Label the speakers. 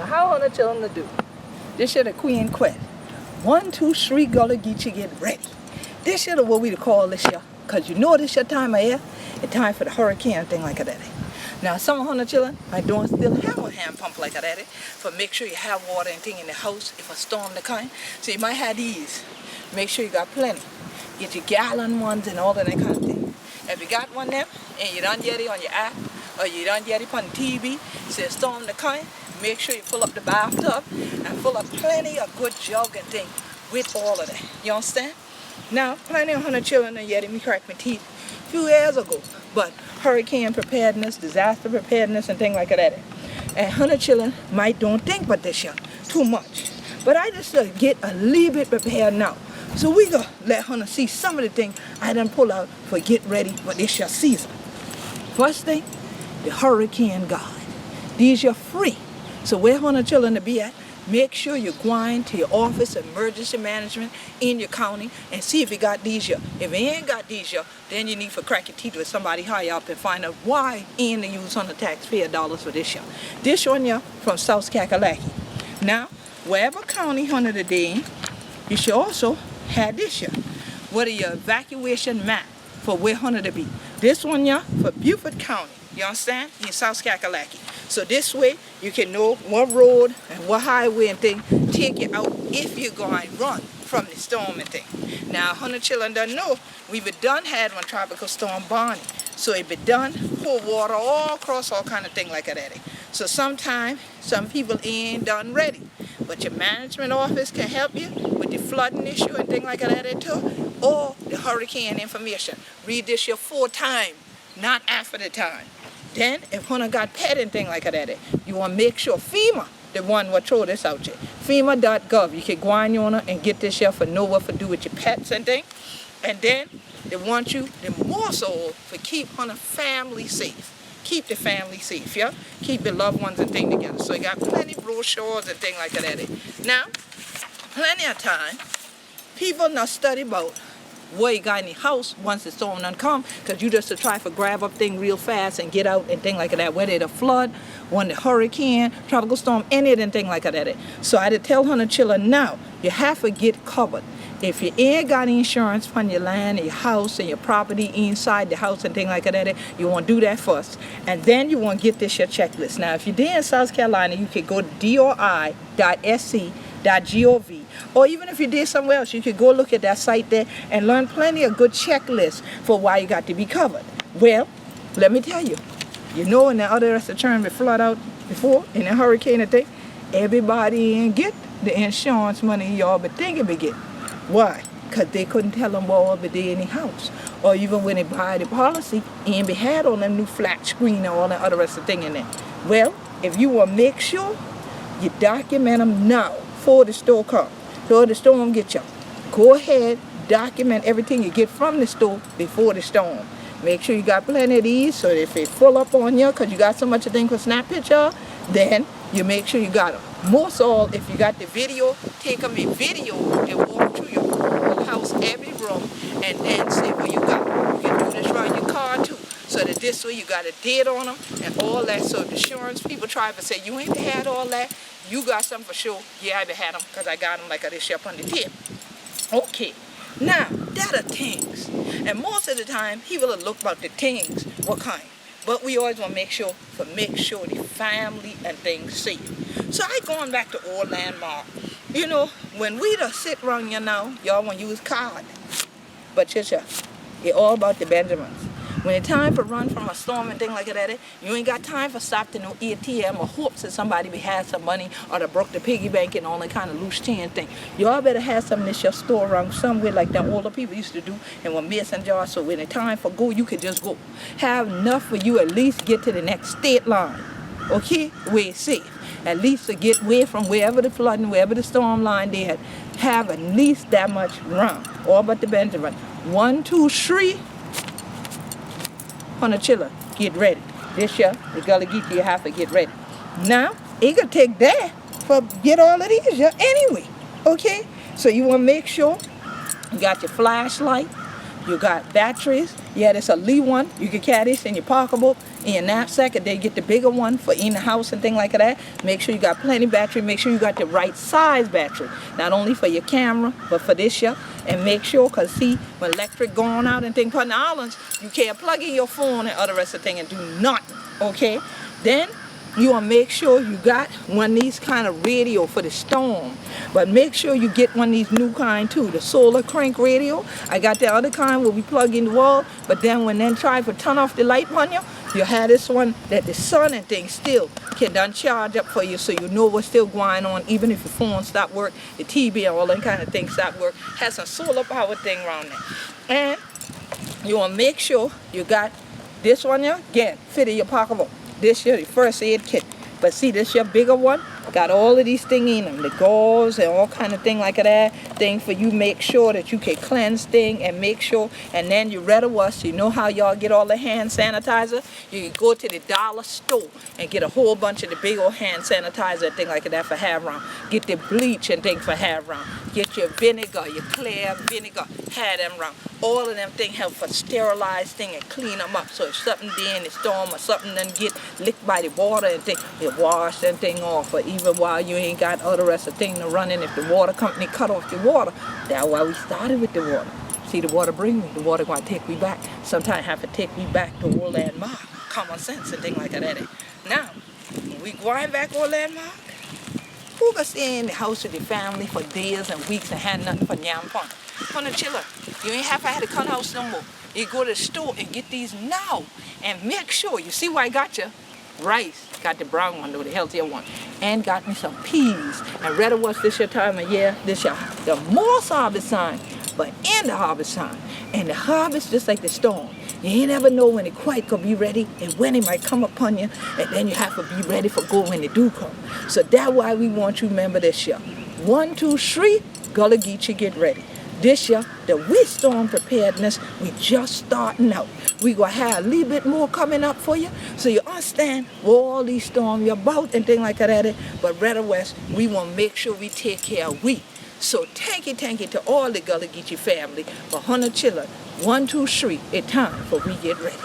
Speaker 1: how Hunnuh chillun to do? This here the Queen Quest. 1, 2, 3, Gullah, Geechee, get ready. This here what we call this here, cause you know this your time of year, it's time for the hurricane and thing like that. Now some of Hunnuh chillun, I don't still have a hand pump like that, but make sure you have water and thing in the house if a storm to come. So you might have these. Make sure you got plenty. Get your gallon ones and all of that kind of thing. If you got one of them and you done get it on your app or you done get it on TV, say storm to come, make sure you fill up the bathtub and fill up plenty of good jug and thing with all of that. You understand? Now, plenty of Hunnuh chillun and yet me crack my teeth a few years ago. But hurricane preparedness, disaster preparedness and thing like that. And Hunnuh chillun might don't think about this year too much. But I just get a little bit prepared now. So we gonna let Hunnuh see some of the things I done pull out for get ready for this year season. First thing, the hurricane guide. These are free. So where Hunnuh chillun to be at, make sure you're going to your office of emergency management in your county and see if you got these here. If you ain't got these here, then you need to crack your teeth with somebody high up and find out why ain't they use Hunnuh taxpayer dollars for this year. This one here from South Kakalaki. Now, wherever county Hunnuh today in, you should also have this here. What are your evacuation map for where Hunnuh to be? This one here for Beaufort County. You understand? In South Kakalaki. So this way you can know what road and what highway and thing take you out if you're going to run from the storm and thing. Now Hunnuh chillun don't know we've done had one tropical storm Bonnie. So it be done pour water all across all kind of thing like that. So sometimes some people ain't done ready. But your management office can help you with the flooding issue and thing like that too. Or the hurricane information. Read this here 4 times, not after the time. Then, if Hunnuh got pet and thing like that, you want to make sure FEMA, the one what throw this out here, FEMA.gov, you can go on and get this here for know what to do with your pets and thing. And then, they want you, the more so, for keep Hunnuh family safe. Keep the family safe, yeah? Keep the loved ones and thing together. So you got plenty brochures and thing like that. Now, plenty of time, people not study about where you got in the house once the storm done come, because you just to try to grab up thing real fast and get out and thing like that, whether it's a flood, when the hurricane, tropical storm, any of them thing like that. So I had to tell Hunnuh chillun now, you have to get covered. If you ain't got insurance on your land, your house, and your property inside the house and thing like that, you want to do that first. And then you want to get this your checklist. Now, if you're there in South Carolina, you can go to doi.sc.gov. Or even if you did somewhere else, you could go look at that site there and learn plenty of good checklists for why you got to be covered. Well, let me tell you, you know in the other restaurant we flood out before, in a hurricane and thing, everybody ain't get the insurance money y'all but think it be get. Why? Because they couldn't tell them what all be there in the house. Or even when they buy the policy, ain't be had on them new flat screen and all that other rest of thing in there. Well, if you want to make sure, you document them now before the store comes. So the storm get you. Go ahead, document everything you get from the store before the storm. Make sure you got plenty of these so if it full up on you because you got so much of thing for snap picture, then you make sure you got them. Most all, if you got the video, take them in video and walk through your whole house, every room, and then see what you got. You can do this around your car too. So that this way you got a date on them and all that. So the insurance people try to say, you ain't had all that. You got some for sure. Yeah, I had them because I got them like I just up on the tip. Okay. Now, that are things. And most of the time, people will look about the things, what kind. But we always want to make sure the family and things safe. So I going back to old landmark. You know, when we just sit around here now, y'all want to use card. But it's all about the Benjamins. When it's time for run from a storm and thing like that, you ain't got time for stop to no ATM or hopes that somebody had some money or they broke the piggy bank and all that kind of loose chain thing. Y'all better have something in your store around somewhere like that older people used to do and with mason jars, so when it's time for go, you can just go. Have enough for you at least get to the next state line, okay, where it's safe. At least to get away from wherever the flooding, wherever the storm line they had, have at least that much round. All but the Benjamin. 1, 2, 3. Hunnuh chillun, get ready. This year, the Gullah Geechee, you have to get ready. Now, it could take that for get all of these here anyway, okay? So you want to make sure you got your flashlight, You got batteries. Yeah, there's a Lee one. You can carry this in your pocketbook, in your knapsack, and then get the bigger one for in the house and things like that. Make sure you got plenty battery. Make sure you got the right size battery. Not only for your camera, but for this here. And make sure, because see, when electric going out and things on the islands, you can't plug in your phone and other rest of the thing and do nothing, okay? Then you want to make sure you got one of these kind of radio for the storm. But make sure you get one of these new kind too, the solar crank radio. I got the other kind where we plug in the wall, but then when they try to turn off the light on you, you have this one that the sun and things still can done charge up for you, so you know what's still going on, even if your phone stop work, the TV and all that kind of things stop work. Has a solar power thing around there. And you want to make sure you got this one here, again, fit in your pocketbook. This here, the first aid kit. But see, this your bigger one, got all of these things in them, the gauze and all kind of thing like that, thing for you make sure that you can cleanse thing and make sure, and then you ready wash. You know how y'all get all the hand sanitizer? You can go to the dollar store and get a whole bunch of the big old hand sanitizer and thing like that for have round. Get the bleach and thing for have round. Get your vinegar, your clear vinegar, have them round. All of them things help for sterilize thing and clean them up. So if something there in the storm or something doesn't get licked by the water and thing, you wash that thing off. Or even while you ain't got other rest of thing to run in, if the water company cut off the water, that's why we started with the water. See, the water bring me, the water gonna take me back. Sometimes have to take me back to old landmark. Common sense and thing like that. Now, when we going back old landmark, who can stay in the house with the family for days and weeks and have nothing for yam fun? Hunnuh chiller. You ain't have to have the cut house no more. You go to the store and get these now and make sure, you see why I got you? Rice, got the brown one, though, the healthier one, and got me some peas. And rather what's this your time of year? This your the most harvest time, but in the harvest time. And the harvest just like the storm. You ain't ever know when it quite could be ready and when it might come upon you, and then you have to be ready for go when it do come. So that's why we want you to remember this year. 1, 2, shree, Gullah Geechee, get ready. This year, the storm preparedness, we just starting out. We gonna have a little bit more coming up for you, so you understand what all these storms you're about and things like that. But rather west, we want to make sure we take care of we. So thank you to all the Gullah Geechee family for Hunnuh chillun. 1, 2, 3, it's time for we get ready.